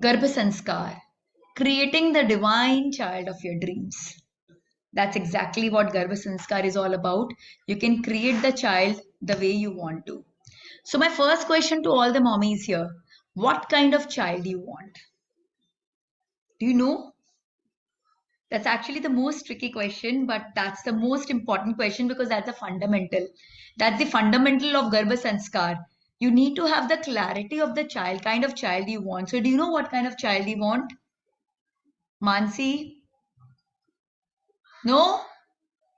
Garbh Sanskar, creating the divine child of your dreams. That's exactly what Garbh Sanskar is all about. You can create the child the way you want to. So, my first question to all the mommies here, what kind of child do you want? Do you know? That's actually the most tricky question, but that's the most important question because that's the fundamental. That's the fundamental of Garbha Sanskar. You need to have the clarity of the child, kind of child you want. So, do you know what kind of child you want? Mansi? No?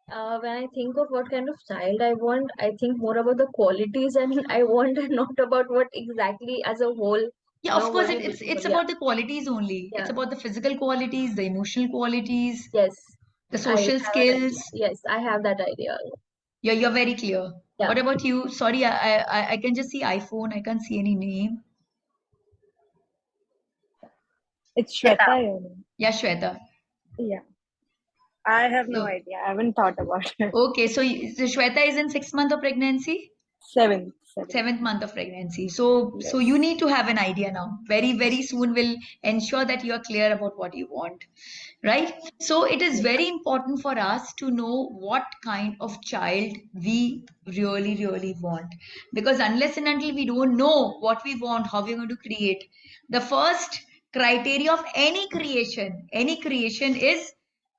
When I think of what kind of child I want, I think more about the qualities and I want and not about what exactly as a whole, Yeah, of course, what you're it's looking for. it's Yeah, about the qualities only. It's yeah, about the physical qualities, the emotional qualities, yes. the I social have an skills. idea. Yes, I have that idea. You're very clear. Yeah, What about you? Sorry, I can just see iPhone. I can't see any name. It's Shweta, you know. Yeah, Shweta. Yeah. I have no So, idea. I haven't thought about it. okay, so Shweta is in 6 months of pregnancy, Seventh, seventh. seventh month of pregnancy. So you Yes. need to have an idea now. Very, very soon will ensure that you are clear about what you want, right? So it is Yes. very important for us to know what kind of child we really, really want. Because unless and until we don't know what we want, how we're going to create, the first criteria of any creation is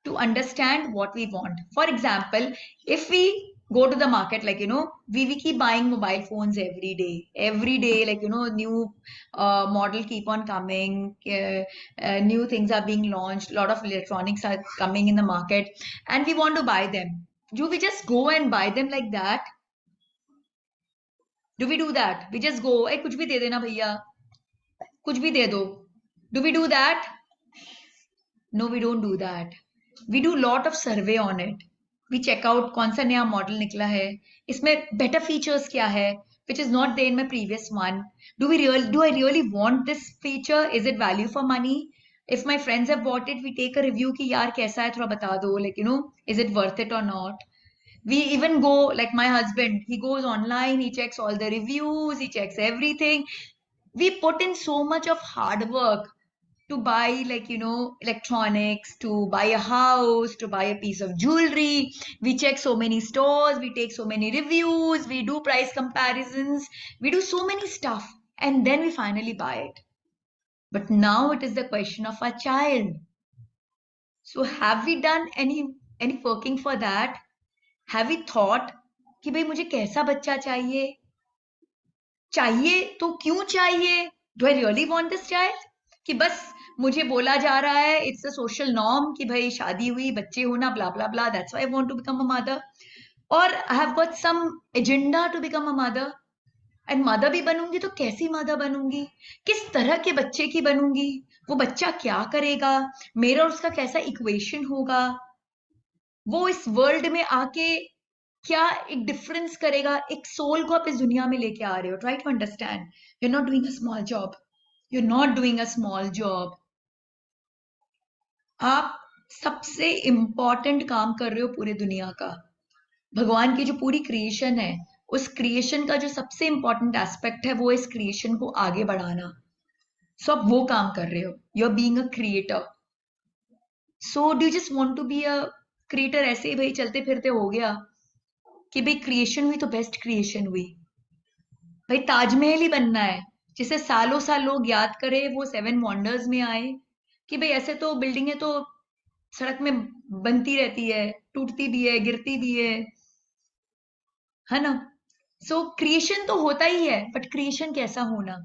to understand what we want. For example, if we go to the market, like, we keep buying mobile phones every day, like, new model keep on coming, new things are being launched, a lot of electronics are coming in the market, and we want to buy them. Do we just go and buy them like that? Do we do that? We just go, hey, kuch bhi de dena bhaiya, kuch bhi de do. Do we do that? No, we don't do that. We do lot of survey on it. We check out कौन सा नया model निकला है, इसमें better features क्या है, which is not there in my previous one. Do I really want this feature? Is it value for money? If my friends have bought it, we take a review कि यार कैसा है थोड़ा बता दो, like, is it worth it or not? We even go, like my husband, he goes online, he checks all the reviews, he checks everything. We put in so much of hard work to buy, like, electronics, to buy a house, to buy a piece of jewelry. We check so many stores, we take so many reviews, we do price comparisons, we do so many stuff, and then we finally buy it. But now it is the question of our child. So have we done any working for that? Have we thought कि भाई मुझे कैसा बच्चा चाहिए, चाहिए तो क्यों चाहिए? Do I really want this child? कि बस मुझे बोला जा रहा है, इट्स अ सोशल नॉर्म कि भाई शादी हुई, बच्चे होना, blah blah blah, that's why I want to become a mother, और I have got some agenda to become a mother, and mother भी बनूंगी तो कैसी मदर बनूंगी, किस तरह के बच्चे की बनूंगी, वो बच्चा क्या करेगा, मेरा और उसका कैसा इक्वेशन होगा, वो इस वर्ल्ड में आके क्या एक डिफरेंस करेगा, एक सोल को आप इस दुनिया में लेके आ रहे हो. Try to understand, you are not doing a small job, you are not doing a small job. आप सबसे इंपॉर्टेंट काम कर रहे हो पूरे दुनिया का. भगवान की जो पूरी क्रिएशन है, उस क्रिएशन का जो सबसे इंपॉर्टेंट एस्पेक्ट है, वो इस क्रिएशन को आगे बढ़ाना. सो आप वो काम कर रहे हो, you are being a creator. So do you just want to be a creator? ऐसे ही भाई चलते फिरते हो गया कि भाई क्रिएशन हुई तो बेस्ट क्रिएशन हुई. भाई ताजमहल ही बनना है, जिसे सालों साल लोग याद करे, वो सेवन वंडर्स में आए, कि भाई ऐसे तो बिल्डिंगें तो सड़क में बनती रहती है, टूटती भी है, गिरती भी है ना? सो क्रिएशन तो होता ही है, बट क्रिएशन कैसा होना?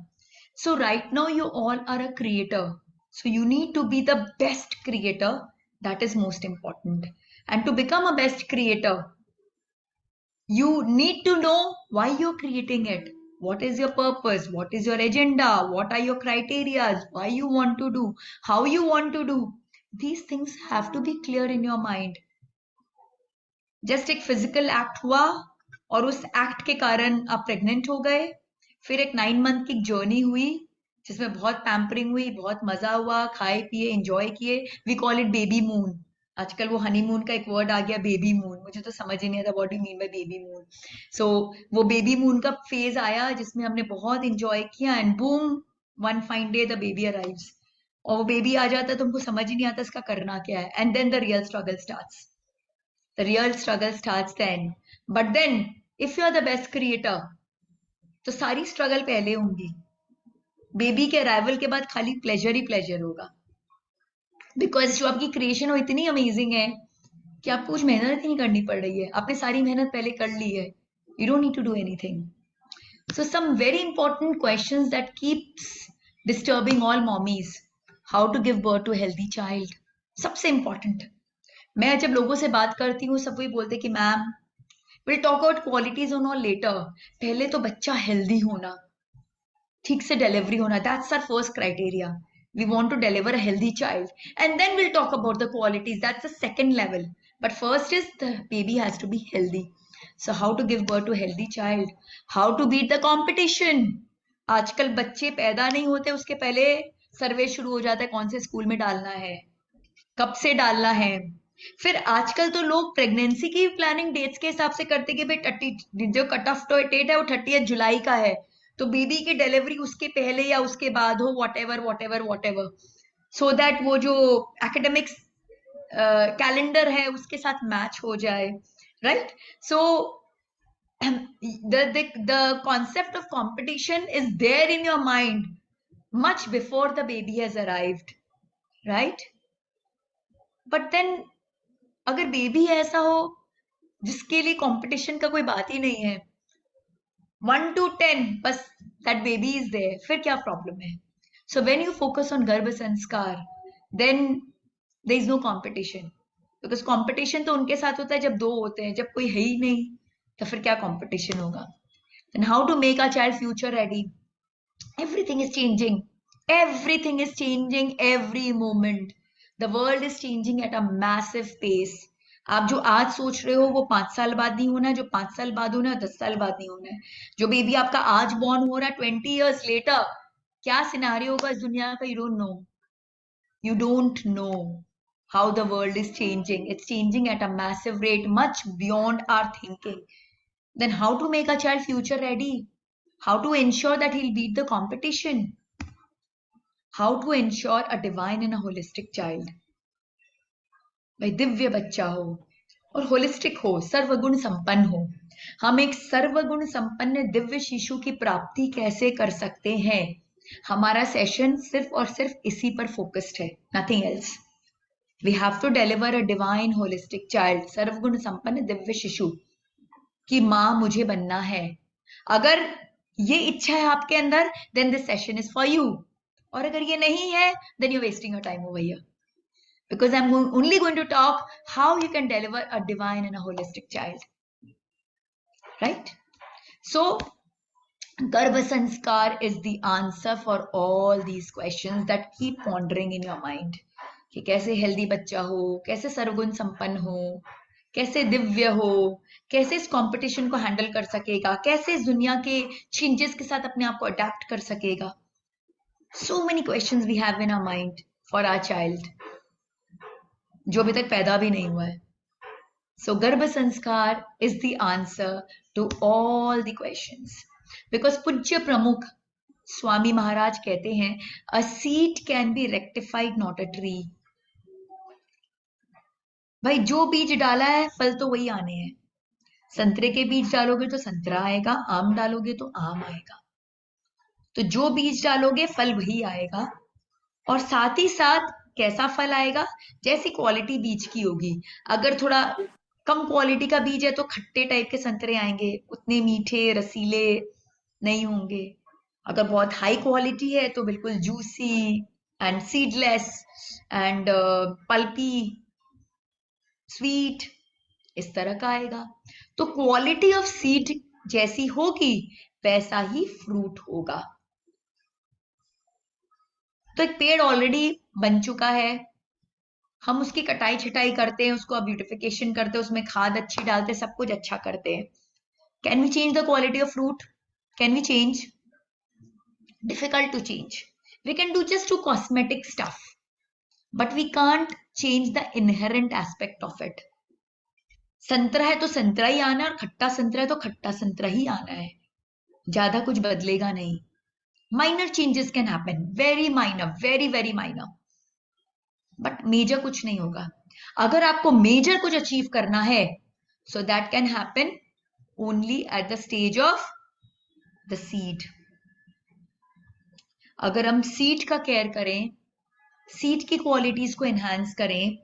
So right now you all are a creator, so you need to be the best creator. That is most important. And to become a best creator, you need to know why you're creating it. What is your purpose? What is your agenda? What are your criteria? Why you want to do? How you want to do? These things have to be clear in your mind. Just एक physical act हुआ और उस act के कारण आप pregnant हो गए, फिर एक 9 मंथ की जर्नी हुई जिसमें बहुत पैम्परिंग हुई, बहुत मजा हुआ, खाए पिए एंजॉय किए. We call it baby moon. आजकल वो हनीमून का एक वर्ड आ गया, बेबी मून. मुझे तो समझ ही नहीं आता what do mean by baby moon. So वो बेबी मून का फेज आया जिसमें हमने बहुत इंजॉय किया, and boom, one fine day the baby arrives. और वो बेबी आ जाता है, तुमको समझ ही नहीं आता इसका करना क्या है, and then the real struggle starts. The real struggle starts then. But then, if you are the best creator, तो सारी स्ट्रगल पहले होंगी. बेबी के अराइवल के बाद खाली प्लेजर ही प्लेजर होगा. बिकॉज जो आपकी क्रिएशन हो इतनी अमेजिंग है कि आपको कुछ मेहनत ही नहीं करनी पड़ रही है. आपने सारी मेहनत पहले कर ली है. You don't need to do anything. So some very important questions that keeps disturbing all mommies. How to give birth to a healthy child. सबसे important. मैं जब लोगों से बात करती हूँ सब वही बोलते कि ma'am will talk about qualities on और लेटर. पहले तो बच्चा हेल्दी होना, ठीक से डिलीवरी होना, that's our first criteria. We want to deliver a healthy child and then will talk about the qualities, that's the second level. But first is the baby has to be healthy. So how to give birth to healthy child, how to beat the competition. आजकल बच्चे पैदा नहीं होते उसके पहले सर्वे शुरू हो जाता है कौन से स्कूल में डालना है, कब से डालना है. फिर आजकल तो लोग प्रेगनेंसी की प्लानिंग डेट्स के हिसाब से करते कि भाई 30 जो कट ऑफ डेट है वो 30 जुलाई का है, तो बेबी की डिलीवरी उसके पहले या उसके बाद हो, व्हाटएवर, सो दैट वो जो एकेडमिक्स कैलेंडर है उसके साथ मैच हो जाए, right. So the concept of competition is there in your mind much before the baby has arrived, right? But then अगर बेबी ऐसा हो जिसके लिए कंपटीशन का कोई बात ही नहीं है, 1 to 10 बस दैट बेबी इज देयर, फिर क्या प्रॉब्लम है. So when you focus on Garbh Sanskar then there is no competition. Because competition तो उनके साथ होता है जब दो होते हैं, जब कोई है ही नहीं तो फिर क्या कंपटीशन होगा. Then how to make a child future ready. Everything is changing, everything is changing every moment. The world is changing at a massive pace. आप जो आज सोच रहे हो वो 5 साल बाद नहीं होना है, जो 5 साल बाद होना है 10 साल बाद नहीं होना है. जो बेबी आपका आज बॉर्न हो रहा है 20 years later क्या सिनेरियो होगा इस दुनिया का, you don't know how the world is changing. It's changing at a massive rate, much beyond our thinking. Then how to make a child future ready, how to ensure that he'll beat the competition, how to ensure a divine and a holistic child. भाई दिव्य बच्चा हो और holistic हो, सर्वगुण संपन्न हो. हम एक सर्वगुण संपन्न दिव्य शिशु की प्राप्ति कैसे कर सकते हैं, हमारा सेशन सिर्फ और सिर्फ इसी पर फोकस्ड है, nothing else. We have to deliver a divine holistic child. सर्वगुण संपन्न दिव्य शिशु की माँ मुझे बनना है. अगर ये इच्छा है आपके अंदर then this session is for you. और अगर ये नहीं है then you're wasting your time over here, because I'm only going to talk how you can deliver a divine and a holistic child, right? So Garbha Sanskar is the answer for all these questions that keep pondering in your mind. कि कैसे healthy बच्चा हो, कैसे सर्वगुण संपन्न हो, कैसे दिव्य हो, कैसे इस कंपटीशन को हैंडल कर सकेगा, कैसे इस दुनिया के चेंजेस के साथ अपने आप को अडेप्ट कर सकेगा. So many questions we have in our mind for our child, जो अभी तक पैदा भी नहीं हुआ है. So Garbha Sanskar is the answer to all the questions. Because पूज्य प्रमुख स्वामी महाराज कहते हैं a seed can be rectified, not a tree. भाई जो बीज डाला है फल तो वही आने हैं. संतरे के बीज डालोगे तो संतरा आएगा, आम डालोगे तो आम आएगा. तो जो बीज डालोगे फल वही आएगा. और साथ ही साथ कैसा फल आएगा, जैसी क्वालिटी बीज की होगी. अगर थोड़ा कम क्वालिटी का बीज है तो खट्टे टाइप के संतरे आएंगे, उतने मीठे रसीले नहीं होंगे. अगर बहुत हाई क्वालिटी है तो बिल्कुल juicy and seedless and pulpy sweet, इस तरह का आएगा. तो क्वालिटी ऑफ सीड जैसी होगी वैसा ही फ्रूट होगा. तो एक पेड़ ऑलरेडी बन चुका है, हम उसकी कटाई छटाई करते हैं, उसको ब्यूटिफिकेशन करते हैं, उसमें खाद अच्छी डालते हैं, सब कुछ अच्छा करते हैं. Can we change the quality of fruit? Can we change? Difficult to change. We can do just to cosmetic stuff, but we can't change the inherent aspect of it. संतरा है तो संतरा ही आना है, और खट्टा संतरा है तो खट्टा संतरा ही आना है. ज्यादा कुछ बदलेगा नहीं. Minor changes can happen, very minor, very very minor, but major कुछ नहीं होगा. अगर आपको मेजर कुछ अचीव करना है, so that can happen only at the stage of the seed. अगर हम सीड का केयर करें, सीड की क्वालिटीज को एनहांस करें,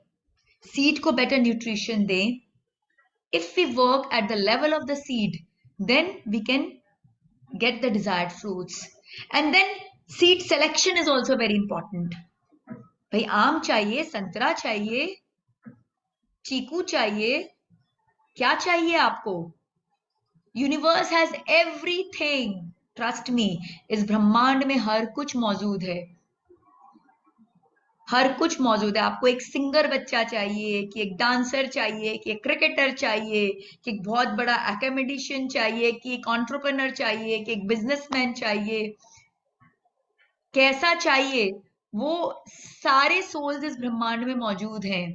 सीड को बेटर न्यूट्रिशन दें, if we work at the level of the seed, then we can get the desired fruits. And then seed selection is also very important. भाई आम चाहिए, संतरा चाहिए, चीकू चाहिए, क्या चाहिए आपको? Universe has everything, trust me. इस ब्रह्मांड में हर कुछ मौजूद है, हर कुछ मौजूद है. आपको एक सिंगर बच्चा चाहिए, कि एक डांसर चाहिए, कि एक क्रिकेटर चाहिए, कि एक बहुत बड़ा एकेडमिशियन चाहिए, कि एक एंटरप्रेन्योर चाहिए, कि एक बिजनेसमैन चाहिए, कैसा चाहिए, वो सारे सोल्स इस ब्रह्मांड में मौजूद हैं.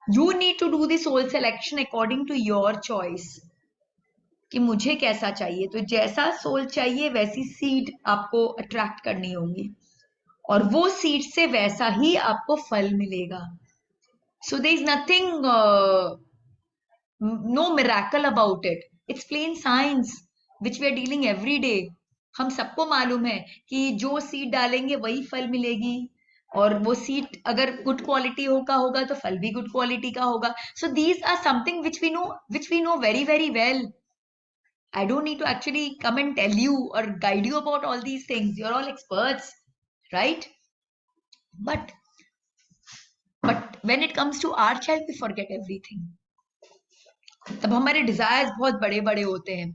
You need to do the soul selection according to your choice, कि मुझे कैसा चाहिए. तो जैसा सोल चाहिए वैसी सीड आपको अट्रैक्ट करनी होगी, और वो सीड से वैसा ही आपको फल मिलेगा. So there is nothing, no miracle about it. It's plain science which we are dealing every day. हम सबको मालूम है कि जो सीड डालेंगे वही फल मिलेगी, और वो सीड अगर गुड क्वालिटी का होगा तो फल भी गुड क्वालिटी का होगा. So these are something which we know very very well. I don't need to actually come and tell you or guide you about all these things. You're all experts, right? But when it comes to our child, we forget everything. तब हमारे desires बहुत बड़े बड़े होते हैं,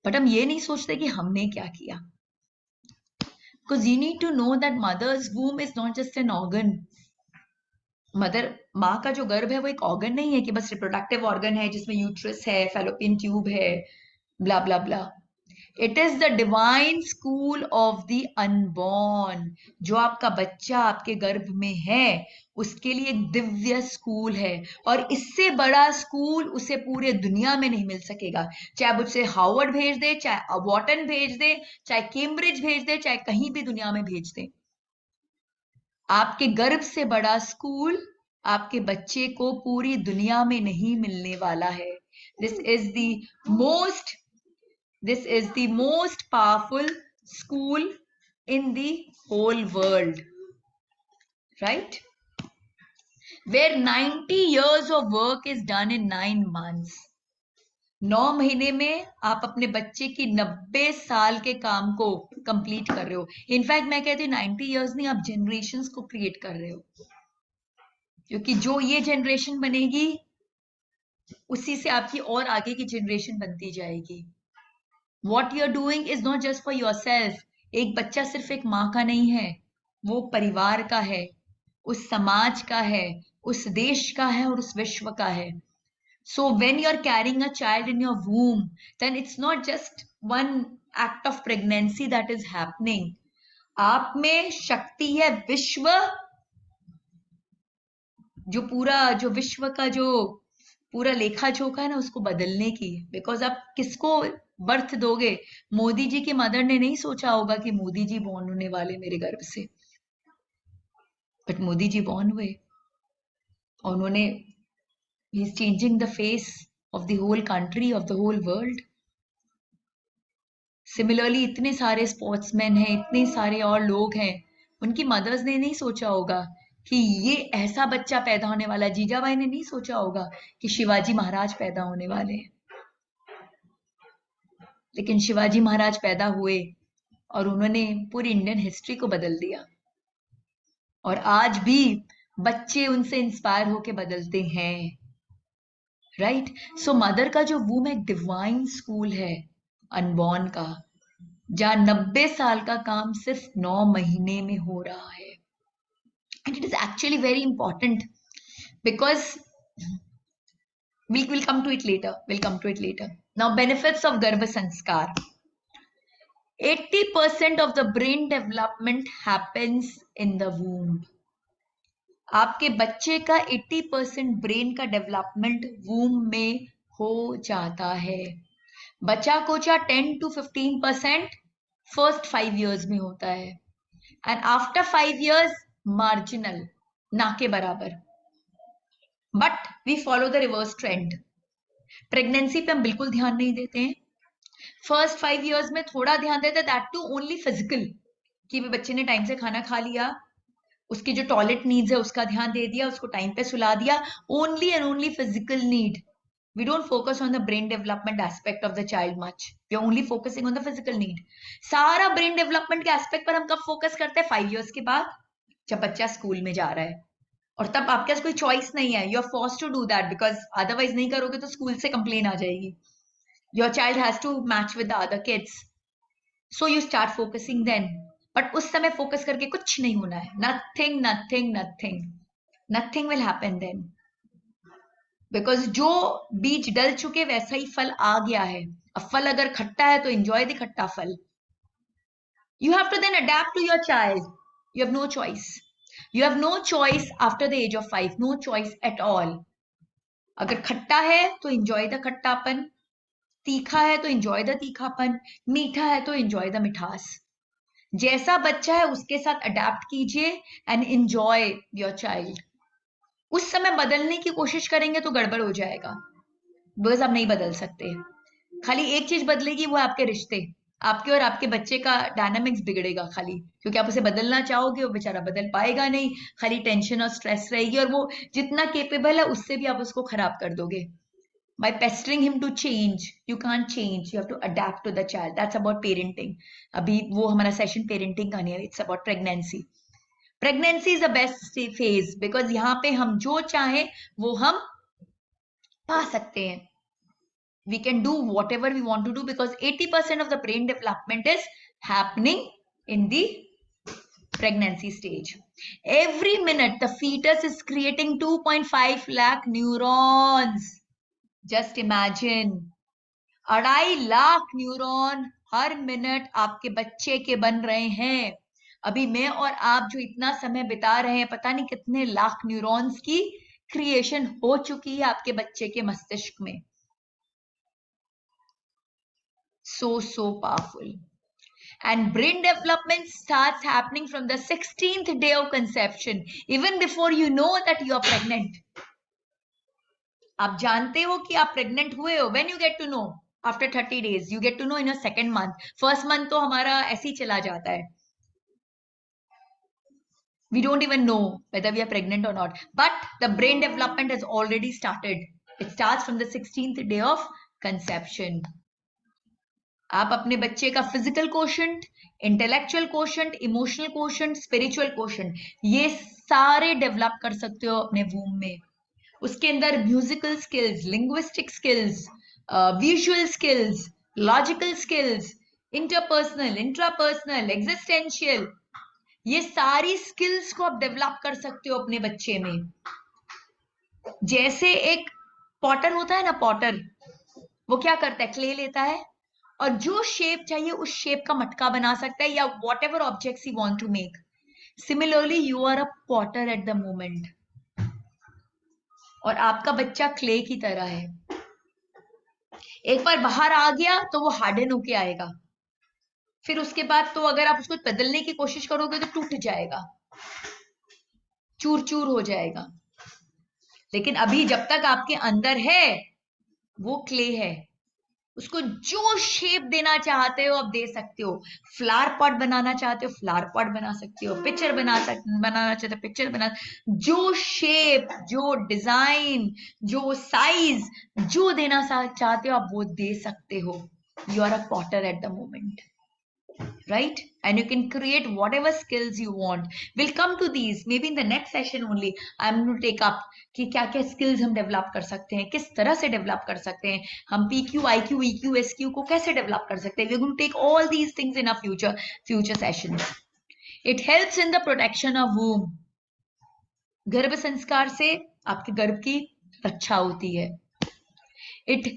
but हम ये नहीं सोचते कि हमने क्या किया. Because you need to know that mother's womb is not just an organ. Mother, माँ का जो गर्भ है वो एक ऑर्गन नहीं है कि बस रिप्रोडक्टिव ऑर्गन है जिसमें यूट्रस है, फैलोपियन ट्यूब है, blah blah blah. It is the divine school of the unborn. जो आपका बच्चा आपके गर्भ में है उसके लिए एक दिव्य स्कूल है, और इससे बड़ा स्कूल उसे पूरे दुनिया में नहीं मिल सकेगा. चाहे आप उसे हार्वर्ड भेज दे, चाहे वॉटन भेज दे, चाहे कैम्ब्रिज भेज दे, चाहे कहीं भी दुनिया में भेज दे, आपके गर्भ से बड़ा स्कूल आपके बच्चे को पूरी दुनिया में नहीं मिलने वाला है. This is the most powerful school in the whole world, right? Where 90 years of work is done in 9 months. 9 महीने में आप अपने बच्चे की 90 साल के काम को कंप्लीट कर रहे हो. इनफैक्ट मैं कहती हूँ 90 इयर्स नहीं, आप जनरेशंस को क्रिएट कर रहे हो, क्योंकि जो ये जनरेशन बनेगी उसी से आपकी और आगे की जनरेशन बनती जाएगी. What you're doing is not just for yourself. एक बच्चा सिर्फ एक माँ का नहीं है, वो परिवार का है, उस समाज का है, उस देश का है और उस विश्व का है. So when you're carrying a child in your womb, then it's not just one act of pregnancy that is happening. आप में शक्ति है विश्व, जो विश्व का जो पूरा लेखा जोखा है ना उसको बदलने की. बिकॉज आप किसको बर्थ दोगे? मोदी जी की मदर ने नहीं सोचा होगा कि मोदी जी बॉर्न होने वाले मेरे गर्भ से, बट मोदी जी बॉर्न हुए और उन्होंने ही is changing the face of the whole country, of the whole world. Similarly इतने सारे स्पोर्ट्समैन हैं, इतने सारे और लोग हैं, उनकी मदर्स ने नहीं सोचा होगा कि ये ऐसा बच्चा पैदा होने वाला है. जीजाबाई ने नहीं सोचा होगा कि शिवाजी महाराज पैदा होने वाले हैं, लेकिन शिवाजी महाराज पैदा हुए और उन्होंने पूरी इंडियन हिस्ट्री को बदल दिया. और आज भी बच्चे उनसे इंस्पायर होके बदलते हैं, राइट? सो मदर का जो वूम एक डिवाइन स्कूल है अनबॉर्न का, जहां 90 साल का काम सिर्फ 9 महीने में हो रहा है. And it is actually very important because we'll come to it later. Now, benefits of Garbha Sanskar. 80% of the brain development happens in the womb. आपके बच्चे का 80% ब्रेन का डेवलपमेंट वूम में हो जाता है. बचा कोचा 10 to 15% फर्स्ट 5 years में होता है, एंड आफ्टर 5 years मार्जिनल, ना के बराबर. But we follow the reverse trend. Pregnancy पे हम बिल्कुल ध्यान नहीं देते हैं. फर्स्ट 5 years में थोड़ा ध्यान देते हैं, दैट टू ओनली फिजिकल, कि बच्चे ने टाइम से खाना खा लिया, उसकी जो टॉयलेट नीड्स है उसका ध्यान दे दिया, उसको टाइम पे सुला दिया, only and only physical need. We don't focus on the brain development aspect of the child much. We are only focusing on the physical need. सारा brain development के aspect पर हम कब focus करते हैं? 5 years के बाद, जब बच्चा स्कूल में जा रहा है. और तब आपके पास कोई चॉइस नहीं है. You are forced to do that because otherwise नहीं करोगे तो स्कूल से कंप्लेन आ जाएगी. Your child has to match with the other kids. So you start focusing then. But उस समय focus करके कुछ नहीं होना है. Nothing, nothing, nothing. Nothing will happen then. Because जो बीज डल चुके वैसा ही फल आ गया है. अब फल अगर खट्टा है तो enjoy the khatta phal. You have to then adapt to your child. You have no choice. You have no choice after the age of 5. No choice at all. अगर खट्टा है तो एंजॉय द खट्टापन, तीखा है तो एंजॉय द तीखापन, मीठा है तो एंजॉय द मिठास. जैसा बच्चा है उसके साथ अडेप्ट कीजिए एंड एंजॉय योर चाइल्ड. उस समय बदलने की कोशिश करेंगे तो गड़बड़ हो जाएगा, बिकॉज आप नहीं बदल सकते. खाली एक चीज बदलेगी, वो आपके रिश्ते, आपके और आपके बच्चे का डायनामिक्स बिगड़ेगा खाली, क्योंकि आप उसे बदलना चाहोगे, वो बेचारा बदल पाएगा नहीं, खाली टेंशन और स्ट्रेस रहेगी, और वो जितना केपेबल है उससे भी आप उसको खराब कर दोगे. By pestering him to change, you can't change. You have to adapt to the child. That's about parenting. अभी वो हमारा सेशन पेरेंटिंग का नहीं है. It's about pregnancy. Pregnancy is the best phase, because यहाँ पे हम जो चाहे वो हम पा सकते हैं. We can do whatever we want to do, because 80% of the brain development is happening in the pregnancy stage. Every minute the fetus is creating 2.5 lakh neurons. Just imagine, 2.5 lakh neuron हर minute आपके बच्चे के बन रहे हैं. अभी मैं और आप जो इतना समय बिता रहे हैं, पता नहीं कितने लाख न्यूरॉन्स की क्रिएशन हो चुकी है आपके बच्चे के मस्तिष्क में. So powerful. And brain development starts happening from the 16th day of conception, even before you know that you are pregnant. आप जानते हो कि आप प्रेग्नेंट हुए हो. When you get to know after 30 days, you get to know in your second month. First month तो हमारा ऐसे ही चला जाता है. We don't even know whether we are pregnant or not. But the brain development has already started. It starts from the 16th day of conception. आप अपने बच्चे का physical quotient, intellectual quotient, emotional quotient, spiritual quotient, ये सारे develop कर सकते हो अपने वूम में. उसके अंदर musical skills, linguistic skills, visual skills, logical skills, interpersonal, intrapersonal, existential, ये सारी स्किल्स को आप डेवलप कर सकते हो अपने बच्चे में. जैसे एक पॉटर होता है ना, पॉटर वो क्या करता है, क्ले लेता है और जो शेप चाहिए उस शेप का मटका बना सकता है, या whatever objects he want to make. Similarly you are a potter at the moment, और आपका बच्चा क्ले की तरह है. एक बार बाहर आ गया तो वो हार्डन होके आएगा, फिर उसके बाद तो अगर आप उसको बदलने की कोशिश करोगे तो टूट जाएगा, चूर चूर हो जाएगा. लेकिन अभी जब तक आपके अंदर है वो क्ले है, उसको जो शेप देना चाहते हो आप दे सकते हो. फ्लावर पॉट बनाना चाहते हो फ्लावर पॉट बना सकते हो, पिक्चर बनाना चाहते हो पिक्चर बना, जो शेप, जो डिजाइन, जो साइज, जो देना चाहते हो आप वो दे सकते हो. You are a potter at the moment, right? And you can create whatever skills you want. We'll come to these maybe in the next session only. I'm going to take up कि क्या क्या skills हम develop कर सकते हैं, किस तरह से develop कर सकते हैं, हम PQ, IQ, EQ, SQ को कैसे develop कर सकते हैं. We're going to take all these things in our future sessions. It helps in the protection of womb. गर्भ संस्कार से आपके गर्भ की रक्षा होती है. It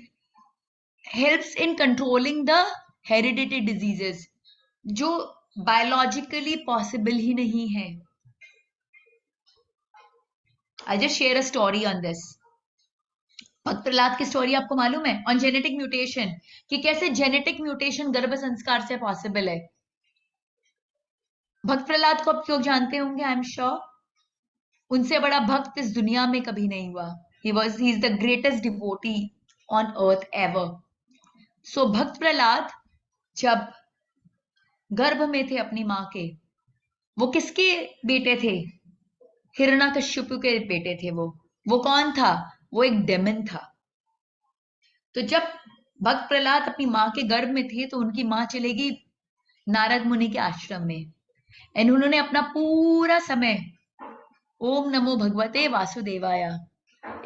helps in controlling the hereditary diseases जो बायोलॉजिकली पॉसिबल ही नहीं है. I just share a story on this. भक्त प्रहलाद की स्टोरी आपको मालूम है ऑन जेनेटिक म्यूटेशन, कि कैसे जेनेटिक म्यूटेशन गर्भ संस्कार से पॉसिबल है. भक्त प्रहलाद को आप लोग जानते होंगे, आई एम श्योर। उनसे बड़ा भक्त इस दुनिया में कभी नहीं हुआ। He is the greatest devotee on earth ever. So भक्त प्रहलाद जब गर्भ में थे अपनी मां के, वो किसके बेटे थे? हिरण्यकश्यपु के बेटे थे वो कौन था? वो एक डेमन था। तो जब भक्त प्रहलाद अपनी मां के गर्भ में थे तो उनकी मां चली गई नारद मुनि के आश्रम में, एंड उन्होंने अपना पूरा समय ओम नमो भगवते वासुदेवाय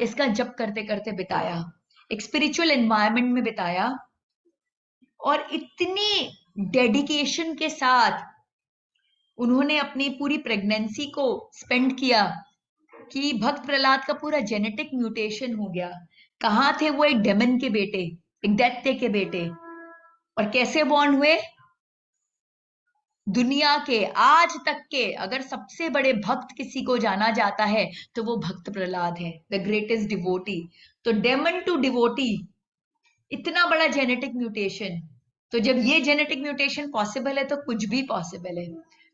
इसका जप करते करते बिताया, एक स्पिरिचुअल एनवायरनमेंट में बिताया, और इतनी डेडिकेशन के साथ उन्होंने अपनी पूरी प्रेगनेंसी को स्पेंड किया कि भक्त प्रहलाद का पूरा जेनेटिक म्यूटेशन हो गया। कहाँ थे वो? एक डेमन के बेटे, एक दैत्य के बेटे। और कैसे बॉर्न हुए? दुनिया के आज तक के अगर सबसे बड़े भक्त किसी को जाना जाता है तो वो भक्त प्रहलाद है, द ग्रेटेस्ट डिवोटी। तो डेमन टू डिवोटी, इतना बड़ा जेनेटिक म्यूटेशन। तो जब ये जेनेटिक म्यूटेशन पॉसिबल है तो कुछ भी पॉसिबल है।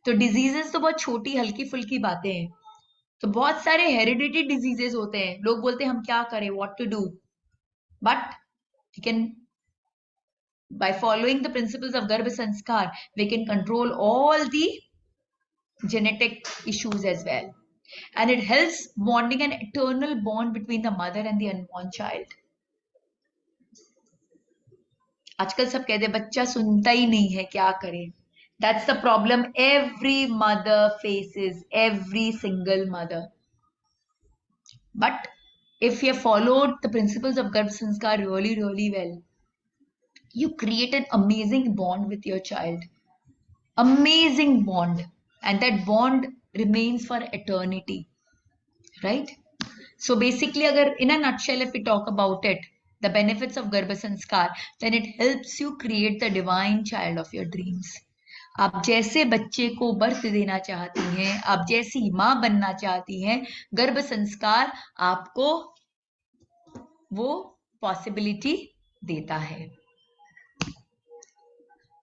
तो डिजीजेस तो बहुत छोटी हल्की फुल्की बातें हैं। तो बहुत सारे हेरिडिटी डिजीजेस होते हैं, लोग बोलते हैं हम क्या करें, what to do, but you can, by following the principles of Garbha Sanskar, we can control all the genetic issues as well. And it helps bonding an eternal bond between the mother and the unborn child. आजकल सब कहते हैं बच्चा सुनता ही नहीं है, क्या करें? That's the problem every mother faces, every single mother. But if you have followed the principles of Garbha Sanskar really, really well, you create an amazing bond with your child. Amazing bond. And that bond remains for eternity. Right? So basically, agar in a nutshell, if we talk about it, the benefits of Garbha Sanskar, then it helps you create the divine child of your dreams. आप जैसे बच्चे को birth देना चाहती हैं, आप जैसी मां बनना चाहती हैं, गर्भ संस्कार आपको वो पॉसिबिलिटी देता है.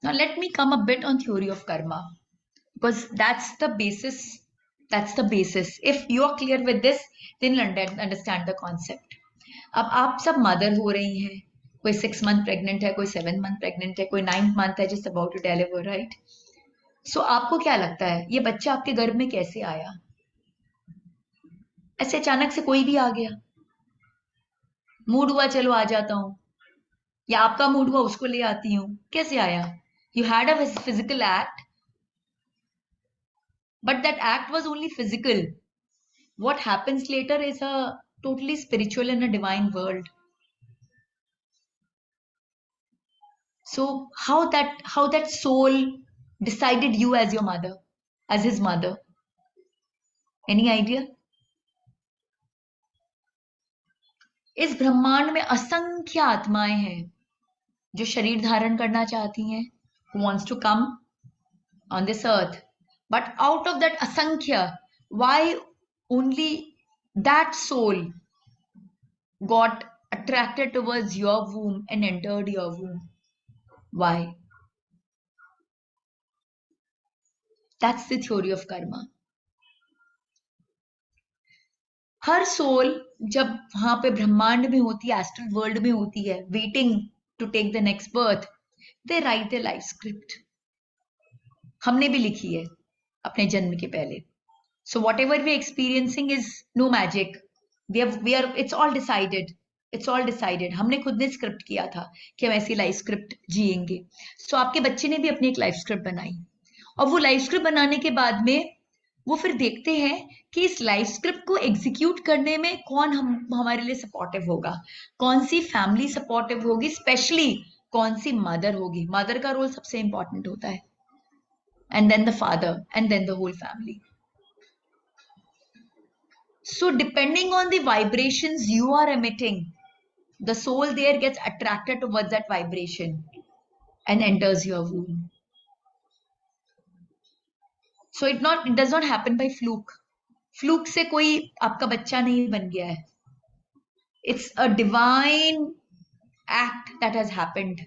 Now let me come a bit on theory of karma, because that's the basis. That's the basis. If you are clear with this, then you'll understand the concept. अब आप सब मदर हो रही हैं, कोई 6 month प्रेग्नेंट है, कोई 7 month pregnant है, कोई 9th month है just about to deliver, right? So आपको क्या लगता है ये बच्चा आपके गर्भ में कैसे आया? ऐसे अचानक से कोई भी आ गया, मूड हुआ चलो आ जाता हूं, या आपका मूड हुआ उसको ले आती हूं, कैसे आया? You had a physical act, but that act was only physical. What happens later is a totally spiritual and a divine world. So how that soul decided you as your mother, as his mother? Any idea? इस ब्रह्मांड में असंख्य आत्माएं हैं जो शरीर धारण करना चाहती हैं, who wants to come on this earth. But out of that asankhya, why only that soul got attracted towards your womb and entered your womb? Why? That's the theory of karma. हर soul जब वहां पे ब्रह्मांड में होती है, astral world में होती है, waiting to take the next birth, they write the life script. हमने भी लिखी है अपने जन्म के पहले. So whatever we're experiencing is no magic. We are, it's all decided. It's all decided. हमने खुद ने स्क्रिप्ट किया था कि हम ऐसी लाइफ स्क्रिप्ट जिएंगे. So आपके बच्चे ने भी अपनी एक लाइफ स्क्रिप्ट बनाई, और वो लाइफ स्क्रिप्ट बनाने के बाद में वो फिर देखते हैं कि इस लाइफ स्क्रिप्ट को एग्जीक्यूट करने में कौन हमारे लिए सपोर्टिव होगा, कौन सी फैमिली सपोर्टिव होगी, स्पेशली कौन सी मदर होगी. मदर का रोल सबसे इंपॉर्टेंट होता है, and then the father, and then the whole family. So depending on the vibrations you are emitting, the soul there gets attracted towards that vibration and enters your womb. So it does not happen by fluke. Fluke से कोई आपका बच्चा नहीं बन गया है. It's a divine act that has happened.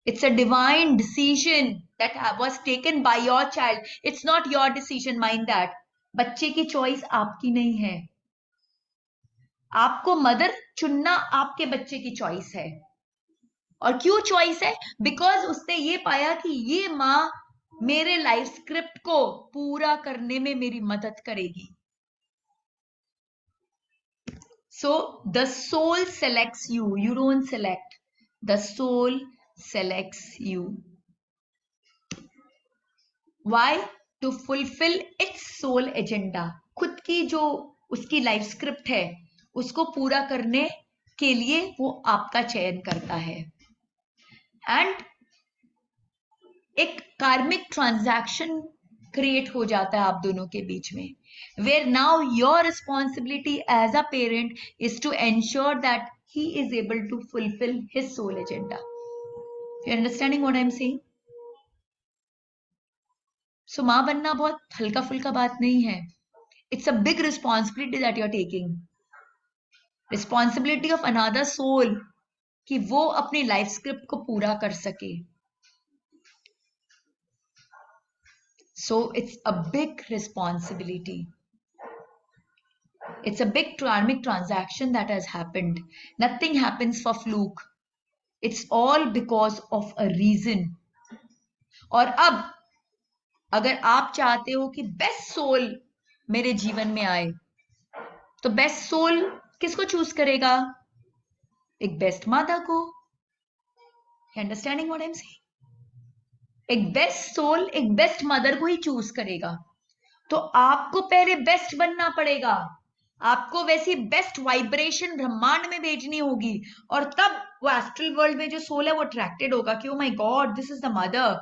It's a divine decision that was taken by your child. It's not your decision, mind that. बच्चे की चॉइस आपकी नहीं है. आपको मदर चुनना आपके बच्चे की चॉइस है. और क्यों चॉइस है? बिकॉज उसने ये पाया कि ये माँ मेरे लाइफ स्क्रिप्ट को पूरा करने में मेरी मदद करेगी. So the soul selects you. You don't select. The soul selects you. Why? To fulfill its soul agenda. खुद की जो उसकी लाइफ स्क्रिप्ट है उसको पूरा करने के लिए वो आपका चयन करता है. एंड एक कार्मिक ट्रांजैक्शन क्रिएट हो जाता है आप दोनों के बीच में, where now your responsibility as a parent is to ensure that he is able to fulfill his soul agenda. You understanding what I'm saying? So माँ बनना बहुत हल्का फुल्का बात नहीं है. It's a big responsibility that you're taking. Responsibility of another soul कि वो अपनी लाइफ स्क्रिप्ट को पूरा कर सके. So it's a big responsibility. It's a big karmic transaction that has happened. Nothing happens for fluke. It's all because of a reason. और अब अगर आप चाहते हो कि बेस्ट सोल मेरे जीवन में आए, तो बेस्ट सोल किसको चूज करेगा? एक बेस्ट माता को. Understanding what I am saying? एक बेस्ट सोल एक बेस्ट मदर को ही चूज करेगा. तो आपको पहले बेस्ट बनना पड़ेगा. आपको वैसी बेस्ट वाइब्रेशन ब्रह्मांड में भेजनी होगी, और तब वो एस्ट्रल वर्ल्ड में जो सोल है वो अट्रैक्टेड होगा कि oh my god, this is the mother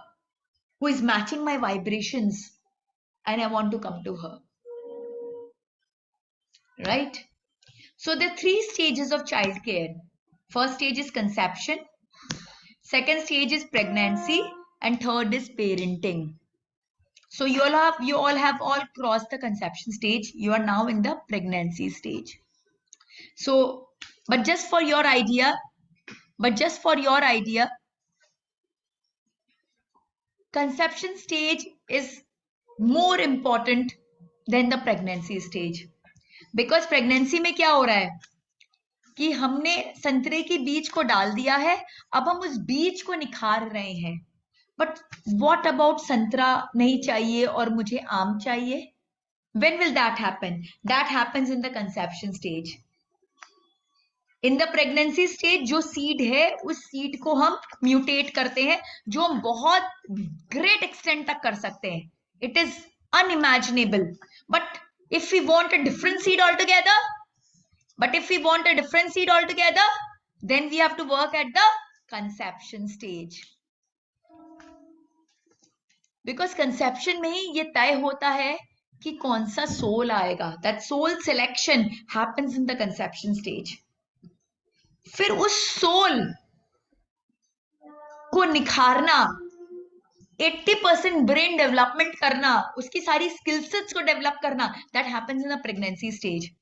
who is matching my vibrations and I want to come to her. Right? So the 3 stages of child care. First stage is conception, second stage is pregnancy, and third is parenting. So you all have crossed the conception stage. You are now in the pregnancy stage. So, but just for your idea, conception stage is more important than the pregnancy stage. Because pregnancy में क्या हो रहा है कि हमने संतरे के बीज को डाल दिया है, अब हम उस बीज को निखार रहे हैं. बट वॉट अबाउट संतरा नहीं चाहिए और मुझे आम चाहिए? When will that happen? That happens in the conception stage. In the pregnancy stage जो सीड है उस सीड को हम म्यूटेट करते हैं, जो हम बहुत ग्रेट एक्सटेंट तक कर सकते हैं. It is unimaginable. But if we want a different seed altogether, then we have to work at the conception stage. Because conception में ही ये तय होता है कि कौन सा सोल आएगा. That soul selection happens in the conception stage. फिर उस सोल को निखारना, 80% ब्रेन डेवलपमेंट करना, उसकी सारी स्किल सेट्स को डेवलप करना, that happens in the pregnancy stage.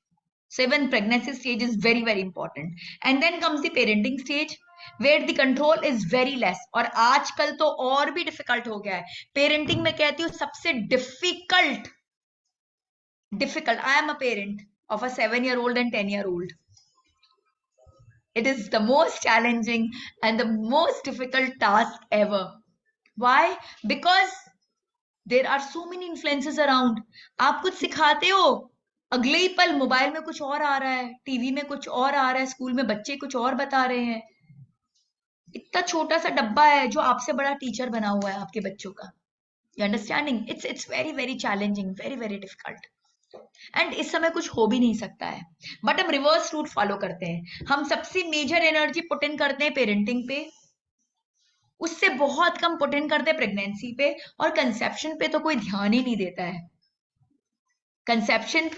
So even pregnancy stage is very very important. And then comes the parenting stage, where the control is very less. और आजकल तो और भी डिफिकल्ट हो गया है. पेरेंटिंग में कहती हूँ सबसे difficult. I am a parent of a 7-year-old and 10-year-old. It is the most challenging and the most difficult task ever. Why? Because there are so many influences around. आप कुछ सिखाते हो, अगले ही पल मोबाइल में कुछ और आ रहा है, टीवी में कुछ और आ रहा है, स्कूल में बच्चे कुछ और बता रहे हैं. इतना छोटा सा डब्बा है जो आपसे बड़ा टीचर बना हुआ है आपके बच्चों का. You understanding? It's very very challenging, very very difficult. And इस समय कुछ हो भी नहीं सकता है. बट हम रिवर्स रूट फॉलो करते हैं. हम सबसे मेजर एनर्जी पुट इन करते हैं पेरेंटिंग पे, उससे बहुत कम पुट इन करते हैं प्रेगनेंसी पे, और कंसेप्शन पे तो कोई ध्यान ही नहीं देता है. कंसेप्शन